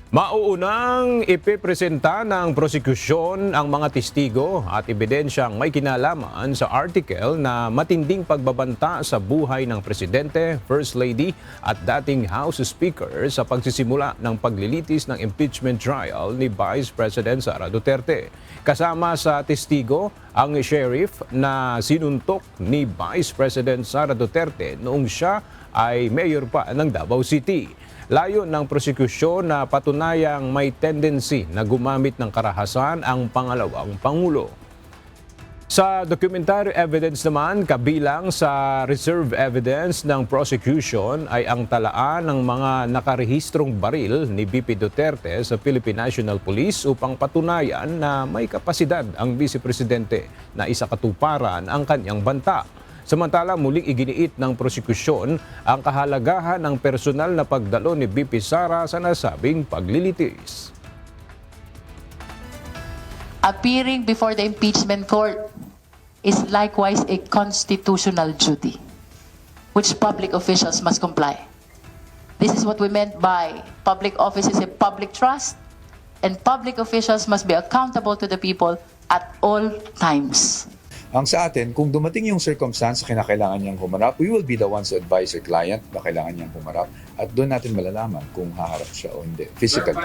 Mauunang ipipresenta ng prosekusyon ang mga testigo at ebidensyang may kinalaman sa article na matinding pagbabanta sa buhay ng Presidente, First Lady at dating House Speaker sa pagsisimula ng paglilitis ng impeachment trial ni Vice President Sara Duterte. Kasama sa testigo ang sheriff na sinuntok ni Vice President Sara Duterte noong siya ay mayor pa ng Davao City. Layo ng prosekusyon na patunayang may tendency na gumamit ng karahasan ang pangalawang Pangulo. Sa documentary evidence naman, kabilang sa reserve evidence ng prosecution ay ang talaan ng mga nakarehistrong baril ni VP Duterte sa Philippine National Police upang patunayan na may kapasidad ang Vice Presidente na isakatuparan ang kanyang banta. Samantala, muling iginiit ng prosekusyon ang kahalagahan ng personal na pagdalo ni VP Sara sa nasabing paglilitis. Appearing before the impeachment court is likewise a constitutional duty, which public officials must comply. This is what we meant by public office is a public trust, and public officials must be accountable to the people at all times. Ang sa atin, kung dumating yung circumstance na kinakailangan niyang humarap, we will be the ones to advise our client na kailangan niyang humarap at doon natin malalaman kung haharap siya o hindi, physically.